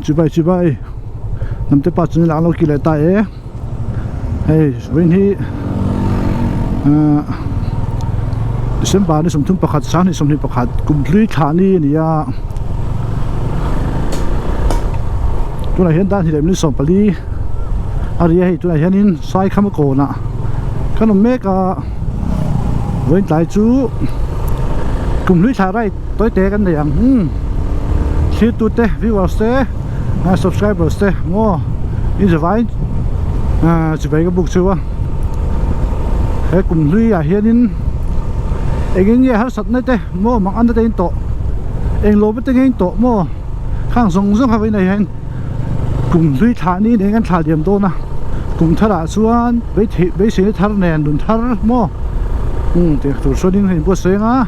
Chú bay nằm tới bắt chân là lâu kỳ lại tại ấy hey when he xem bà này sống thung bạc hạt sáng này sống thung bạc hạt cùng lưới thả ni nè tôi này hiện tại thì làm như sống bali à đây tôi này hiện in sai không có nè cái nó mấy cái với tại chú cùng lưới thả đây tối té cái này khi tôi té viewers té subscribers té ngô in the vine chỉ vậy cái bục chưa cái cùng lưới hiện in anh nghe hát sạch này thế mua mặc ăn tới tổ anh lố biết tiếng tổ mua khang song song hai bên này anh cùng duy thả ní để anh thả điểm to na cùng thả ra xuống với xe thả nền đun thả mua thì tổ số đi hình bữa sáng á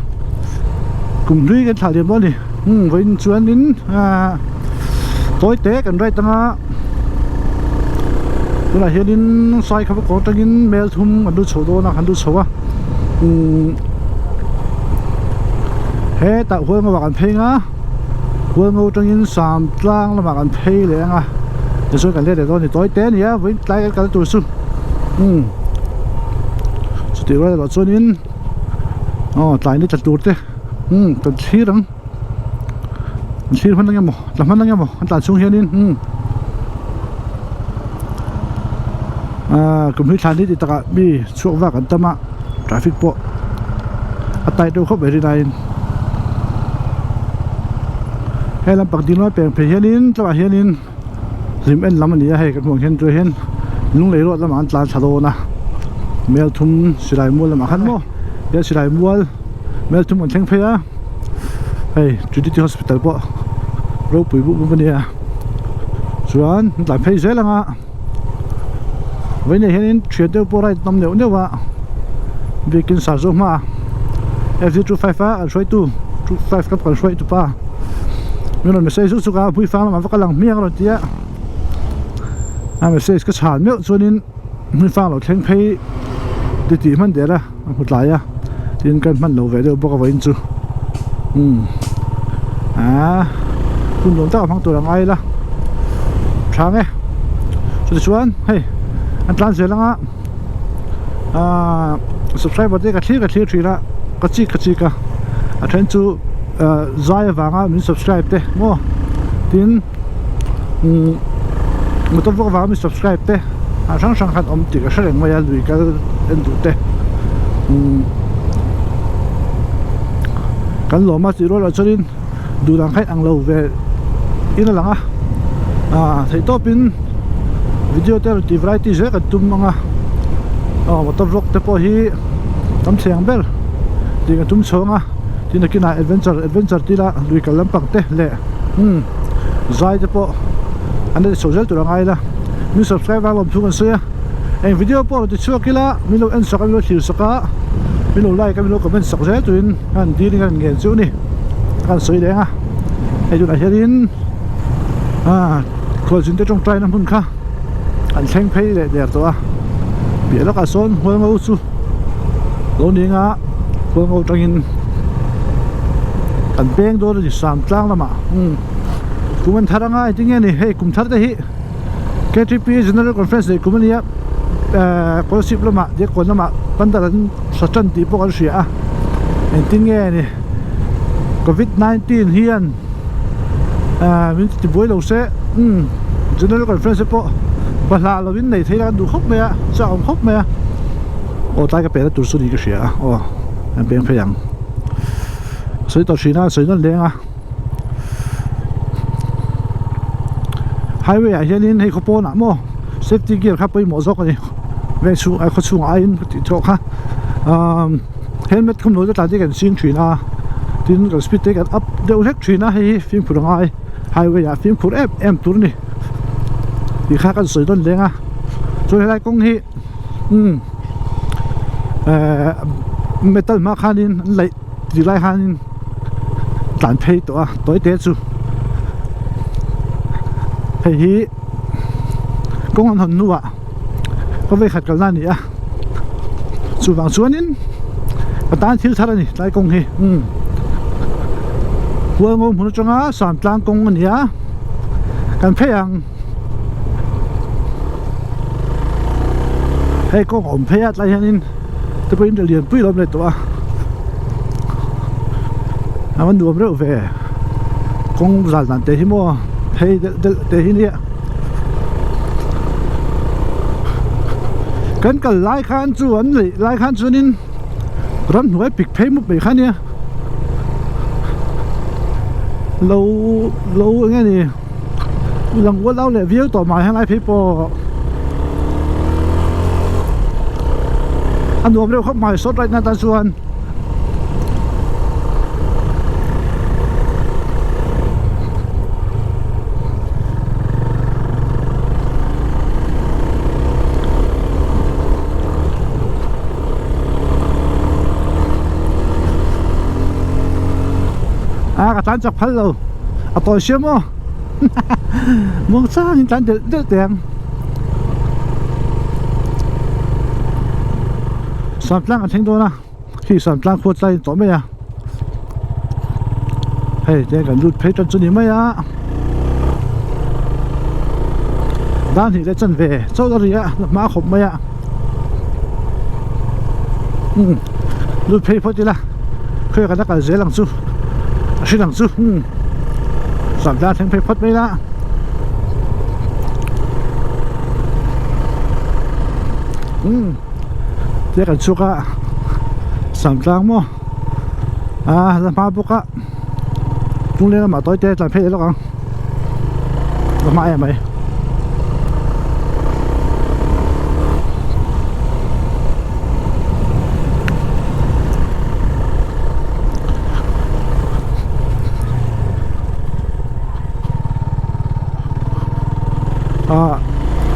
cùng duy cái thả điểm đó đi với xuống đến tối té cần đây ta tôi là hiện đến sai không có trong những mail thum anh đu số đó na anh đu số á hết tại huống mà bạn phê á huống ngô trong những sàm trang là bạn phê liền à để số cái này thì tối té nhé với lại cái tuổi xuân số tiền là số những tại đây chặt tuột thế cần xí lắm xí phân năng làm phân năng anh ta xuống hiện in cùng với thằng đi thì tất cả bị xuống vào cái tâm á traffic bộ tại đâu không về đi này hay làm bạc tin nói bèn phải hiện in cho bà hiện in dìm em làm anh ấy hay cái mong hiện rồi hiện lúc lấy rồi làm ăn làm sao đó na mail thum xí lại mua làm ăn mua giờ xí lại mua mail thum còn thanh phê á hay Trinity Hospital bộ rồi bụi bụi bên này chuẩn làm phê dễ lắm à với này hiện in chuyển tới bộ này tầm nhiều nhiều à vì kinh sản xuất mà FZ25 á xoay tu 25 cấp còn xoay tu pa mình nói message giúp cả buổi phang mà phải làm miếng rồi tí á message cái sản miếng cho nên mình phang rồi khen pay để tí mình để ra một lại á tiền cần mình lâu về được bao cái chú cùng đồng tác phang tuổi là ai là sáng ấy cho chuan hey anh làm gì lắm á subscribe vào đây cái thiệt truy ra cái chi cả anh chú zai vanga mình subscribe te mo tin một tập vanga mình subscribe te sang sang khát om chỉ cái sáng mai lui cái anh tụi te cái lỗ mà chỉ rồi là cho nên đủ đang khách ăn lâu về in là lăng thấy top in video te thì variety dễ cái tum manga một tập vlog te po hi tấm sáng bel thì cái tum sống thì nó kia là adventure thì là lui cái lắm bằng thế lệ dài thế po anh ấy social tụi ngay là mình subscribe vào làm chung sữa em video po thì chưa kia là mình lúc anh sạc mình lúc chiều sạc mình lúc like mình lúc comment sạc dễ tụi anh đi anh nghe chú này anh soi đấy ha hay tụi này hiện coi chuyện trong trai năm phút khác anh xem thấy để tụi biết là cả son huống ngô su lâu đi ngã huống ngô trong anh bèn đó thì sắm trang lắm mà cũng mình thằng ngay tiếng nghe này hey cũng thằng đấy KTP General Conference này cũng mình nhá có ship lắm mà để còn lắm mà ban đầu sát chân tí bốc ăn sữa anh tiếng nghe này COVID-19 hiện mình chỉ vui lâu sẽ General Conference bộ và là bên này thấy là đủ khóc mẹ sao ông khóc mẹ tại cái bé nó tụt xuống đi cái sữa anh bèn phải rằng所以到水那水那靓啊 highway 现在ให้เขาป้อนอ่ะมั้ง safety gear ครับไปหมอซอกกันนี่เวชูไอ้เขาชูไอ้ติดทอกฮะhelmet คุ้มหน่วยจะตัดที่กันซิงทรีน่ะที่นั่นก็ speed ที่กัน up เดี๋ยวเล็กทรีน่ะให้ฟิล์มผูกง่าย highway อ่ะฟิล์มผูกM ตัวนี้ดีค่ากันสวยต้นเลี้ยงอ่ะช่วยให้กล้องที่metal มาคันนี้ไหลดีไรคันนี้đàn phê tụi tối tết chú phê hí công an hồn nụ có về khát cái lan nhỉ chú vàng xuống nín và tan thiếu thắt này lại công hí vừa ngôn muốn cho nó sàm trang công nhỉ kan phe ang hey ko om phe at lai hanin te pin de lian pui lom le to a aman duam re ve kong zal nan te hi mo hey de hi ni kan kal lai khan chu an lai khan chu nin ran hnuai pik phei mu be khan nia lâu nghe gì lần qua lâu lại viết tỏ mày hay lại phía po anh đuổi đâu không mày sốt lại na ta xuân cả tán chọc phật rồi à tôi xem không muốn sao nhưng tán được tiền sản lang anh thấy tôi na khi sản lang khuất tay tối mấy à hey đây cần rút phết chân gì mấy à đan thì để chân về chỗ đó gì à má khổng mấy à rút phết phết đi là khơi cái đó cả dễ làm su是两只上家庭被发没了。这个出个上张么？啊，那马不个，中间嘛多点在配了讲，我买也没。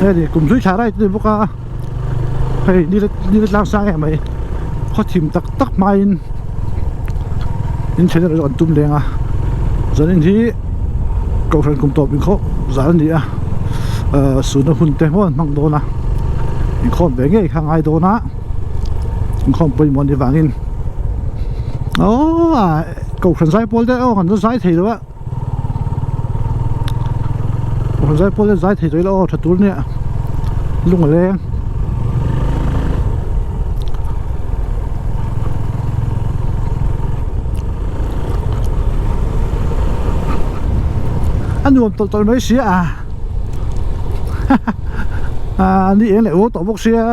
đây thì cùng dưới trả đây tôi có hay đi làm sao em ấy có tìm tắc mai in trên rồi tụm đèn à giờ đến thì cầu thần cùng tổ mình khó giờ đến thì số nó hun tên món mang đồ na mình không về ngay hàng ai đồ na mình không bị món đi vàng in cầu thần giải bol đấy còn nó giải thì đó còn giải bol giải thì đấy là thật tốt nè lúc mà lên anh nuông tôi nói xía à đi em lại ô tổ bốc xía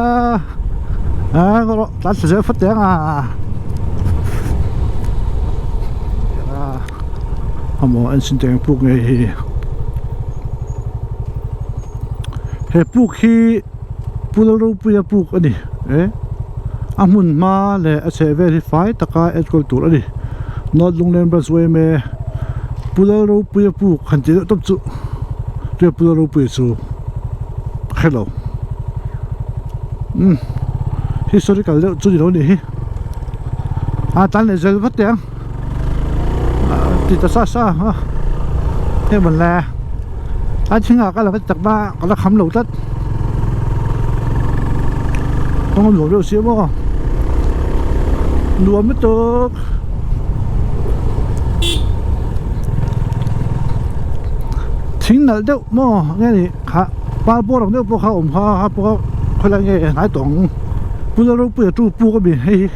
có đó sẽ phát tiếng mà anh xin tiền buộc này he buộc khi pulau buộc anh đi amun ma le sẽ verify taka ethical tour anh đi nó lung lên brazil me pulau buộc hành trình tập trung để pulau buộc hello historical liệu chú gì đâu đi tan này giờ phát tiếng thì ta xa thế mình là chính là cái là cái chặt ba cái là khăm lẩu tất không lẩu đâu xíu mà lúa mới được chính là đâu mà nghe thì khá ba bố đồng đâu bố khá ổn ha bố khá là nghe nãy tổng bố đâu bố chú bố cái gì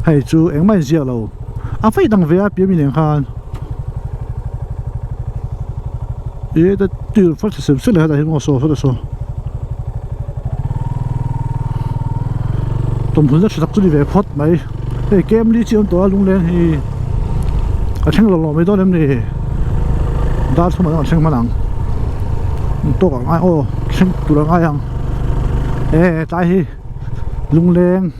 hay chú em mấy giờ lâu phải đăng về biết mình liền khan ta tiêu phát sinh sự là đại ngô số phát số tụm hơn rất đặc trưng về phát mấy cái game đi chơiตัวlung lên thì tranh lò mấy đó em này đã xong rồi tranh mà nặng tôi còn ai tranh tụi nó ai ăn tại thì lung lên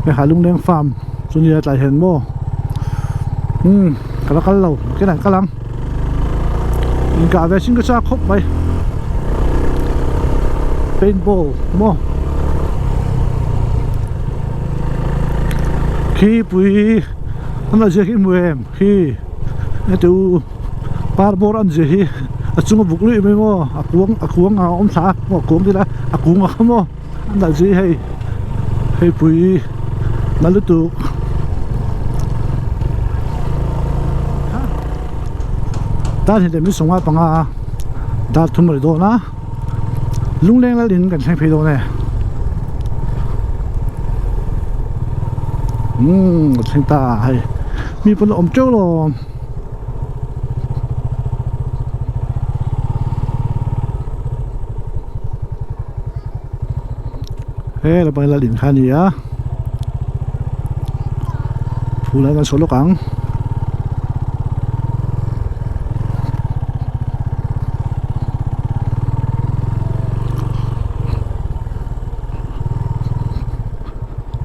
cái hải lung lên farm cho nên tại hiện mô cái lâu cái này cái lắm cả về sinh cái sao khóc vậy paintball mô khi bùi anh là gì khi mùi em khi từ par bor anh gì chung bục lưỡi mấy mô cuống ông xã mô cuống thì là cuống không mô anh là gì hay bùi nó lưỡi tụ ด้านที่เดิมนี่ส่งว่าปังอาดาทุ่มเลยโดนะลุงเล้งแล้วลิ้นกันใช้เพโดเนี่ยใช้ตาให้มีปนอมเจ้าลมเฮ้เราไปละลิ้นคันนี้อ่ะผู้เล่นกันโซโล่กัง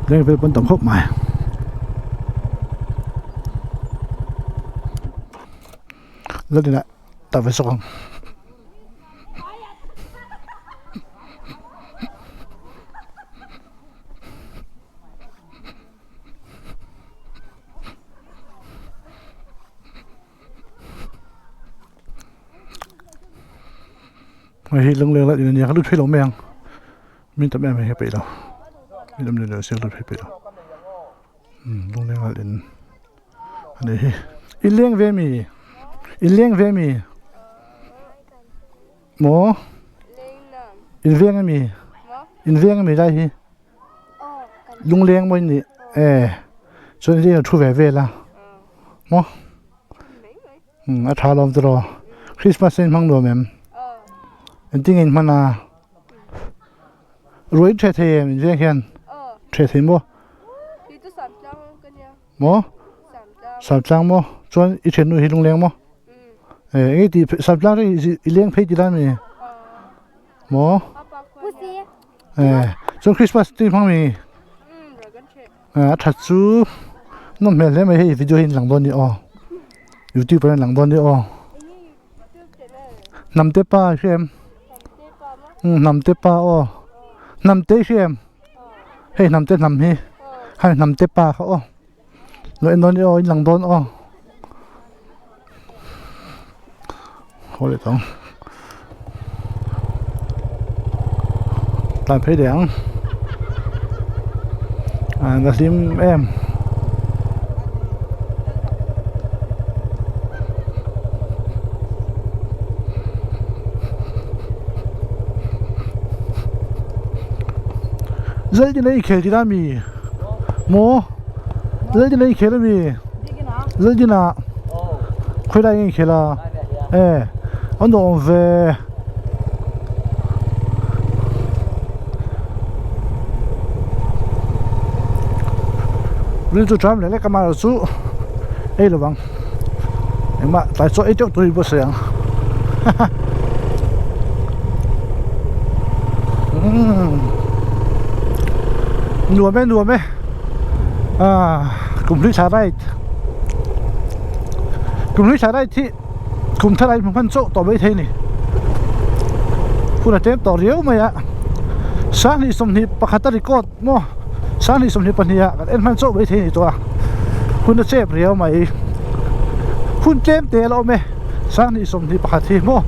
เล่นไปบนต่ำคบใหม่แล้วนี่แหละตัดไปสองไม่เห็นเรื่องแล้วอย่างนี้เขาลุดไปหลงแมงมีแต่แม่ไม่ให้ไปแล้วมีดำเนินเสียลุดไปแล้วลงเรื่องอะไรอันนี้อินเลี้ยงเวมีอินเลี้ยงเวมีหมออินเลี้ยงมีอินเลี้ยงมีได้ที่ลุงเลี้ยงมันนี่ส่วนที่เราช่วยเวละหมออาทาลอมตรอคริสต์มาสเซนมังโดแมมอันที่เงินมันรวยเทเทมันเรียกกันเทเทมั้งหมอสามจังมั้งส่วนอีเชนนู่นที่ลุงเลี้ยงมั้งไอ้ที่สามจังที่เลี้ยงเพจได้ไหมหมอส่วนคริสต์มาสที่พังมีถัดซูน้องแม่เล่นไม่ให้วิดีโอเห็นหลังบอลนี่อ๋อยูทูบเป็นหลังบอลนี่อ๋อนำเตป้าเชื่อมนำเตป้าอ๋อนำเตเชื่อมเฮ้ยนำเตนำให้นำเตป้าเขาอ๋อแล้วไอ้นนนี่อ๋อหลังบอลอ๋อโหเลยต้องตามเพจแดงกระซิมเรื่องที่ไหนเขตที่นั่นมีโมเรื่องที่ไหนเขตนั้นมีเรื่องที่น่ะคุยได้ยังเขตละอันนั้นเวเรื่องจุดจำเลยก็มาสู้ระวังเอ็งมาแต่โซ่เจ้าตัวนี้บ่เสียงนัวไหมกลุ่มที่ชาได้ที่กลุ่มทลายพันโซ่ต่อไปเท่นี่คุณอาจจะต่อเรียวไหมอะสานิสมนิปะคัตตริโกดมั้งสานิสมนิปัญญากันเอ็นพันโซ่ไปเท่นี่ตัวคุณจะเจ็บเรียวไหมคุณเจ็บเตะเราไหมสานิสมนิปะคัตติมั้ง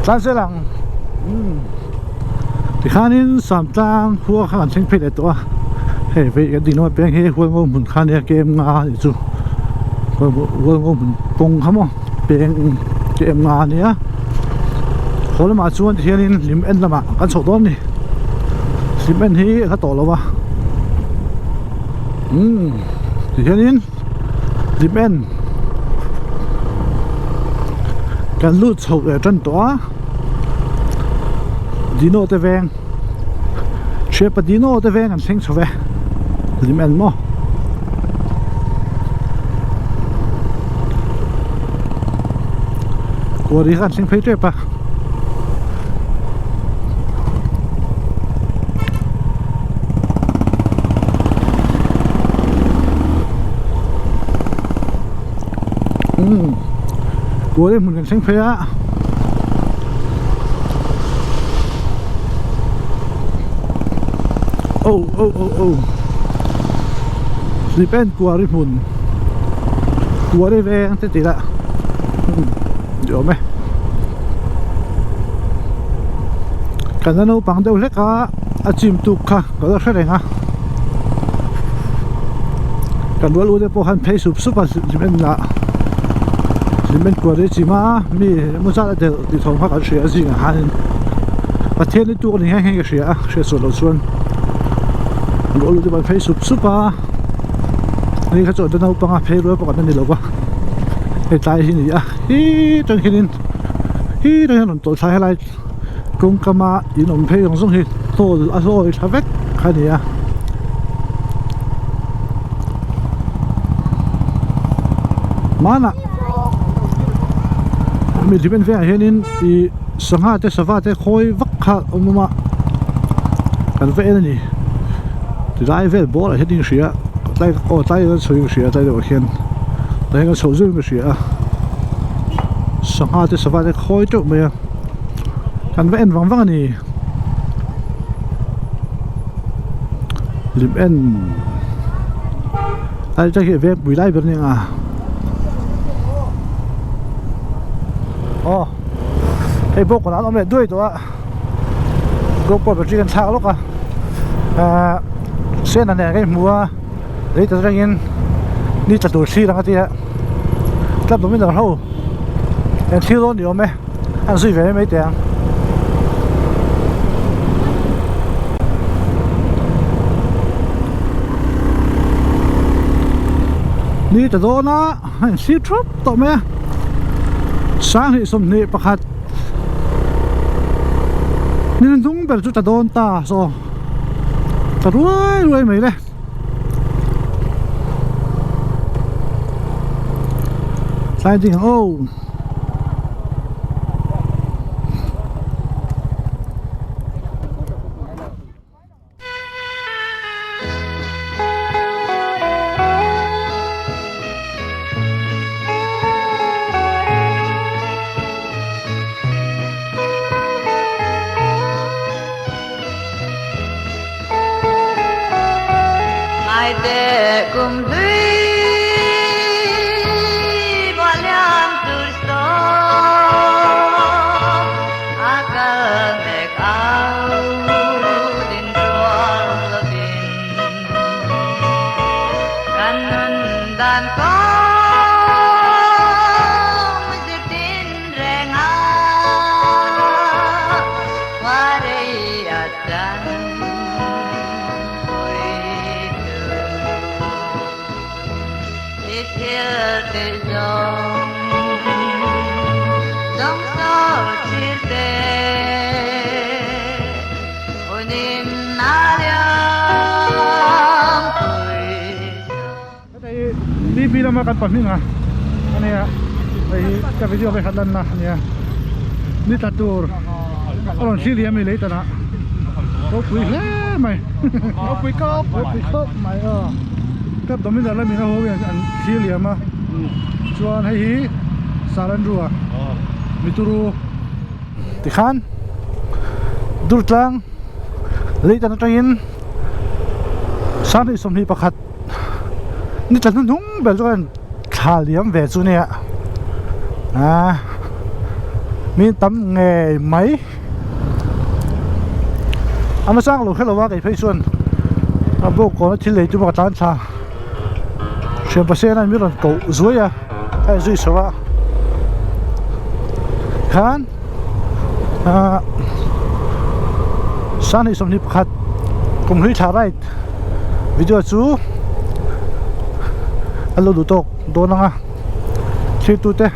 สามเสลังที่ข้านี้สามจางหัวข้างเชิงเพชรตัวเฮ้ยไปกันดีน้อยเพียงเฮ้ยหัวงมุนข้านี้เกมงานอยู่หัวงมุนปงเขามั้งเพียงเกมงานเนี่ยคนละมาชวนที่นี่ลิมเอ็นละมากันสดต้นนี่ลิมเอ็นที่เขาต่อแล้ววะที่นี่ลิมเอ็นกันลุดฉกจนตัวดีโน่เตเวงเชฟดีโน่เตเวงกันเซ็งชเวลิมเอ็นมั้งกลัวดีกันเซ็งเพลย์เจ็บปะกลัวได้เหมือนกันเซ็งเพลย์อะโอ้สิเป็นกลัวริมุนกลัวได้แรงติดละเดี๋ยวไหมกันนั้นเอาปังเดียวเล็กอะจิมตุกค่ะก็ต้องใช้แรงอะก กันวัวรู้ได้พอหันเพย์สุบจิเป็นละจิเป็นกว่าได้จีมามีมุจาเดติทองพักเสียจริงหันประเทศนี้ตัวนี้แห้งๆก็เสียส่วนเราส่วนวัวรู้ได้พอเพย์สุบป่ะนี่เขาจดเอาปังเพย์รู้ปกตินี่หรอวะไอ้ตายที่นี่จังแค่นี้จังแค่นั้นตัวใช้อะไรกงกมาอีนอมเพย์ของส่งที่โตโตทาเวกแค่นี้มาน่ะมีที่เป็นแฟนเห็นนี่อีสังหารแต่สวัสดิ์คอยวักขาอมมากันแฟนนี่ที่ได้แฟนบอลเห็นดิ้งเสียได้ได้ก็ช่วยเสียได้เดี๋ยวเห็นได้ก็ช่วยก็เสียสังหารแต่สวัสดิ์คอยจบไหมกันแฟนวังนี่ลิมเอ็นไอ้เจ้าเก็บวิไลแบบนี้อ๋อไอ้พวกคนนั้นเอาเม็ดด้วยตัวก็ปล่อยไปจีกันเช้าลูกเส้นนั่นแหละไอ้มัวเลยแต่ยังนี่จะดูชีแล้วก็ที่รับตรงนี้จะเท่าแต่ที่ร้อนเดียวไหมอันสุดเวไม่แต่นี่จะโดนนะซีทรัพต่อไหมสร้างให้สมนิประคัดนี่นั่นทุ่งแบบจุดจะโดนตาโซ่จะรวยไหมเลยใช่จริงโอ้พี่เรามากันปั่นนี่นะอันนี้ไอ้จะไปเที่ยวไปขัดลันนะเนี่ยนี่ตัดตัวอร่อยชีเลียไม่เลยแต่นะเราคุยเล่ไหมเราคุยก็ไม่ก็ตอนนี้เรามีนะโหอันชีเลียมาชวนให้ฮีสารันรัวมิตูรูติขันดูดลังเลยแต่นั่งยินสามีสมนีประคัดนี่จะนุ่งแบบว่าขาเลี้ยมเวจูเนี่ยมีตำเงยไหมเอามาสร้างหลุมให้เราว่าไอ้พี่ส่วนเอาพวกคนที่เลยจุบกันชาเชื่อมประเสริฐนั้นมีรถเก่าสวยไอ้สวยสวะขันสร้างในสมนิพัฒน์กลุ่มหิชาไรวิดีโอจูอันเราดูตกโดนนะชีตุเตะ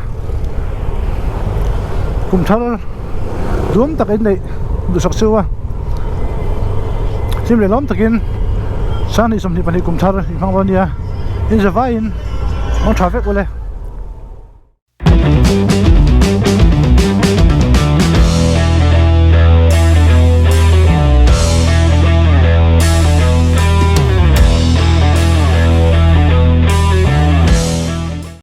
กลุ่มชาร์รวมตะกินเลยดูสักเสือว่าทีมเลยล้อมตะกินสร้างในสมนิพัฒน์กลุ่มชาร์อีกฝั่งวันนี้อินสวาอินมองทราฟิกไปเลย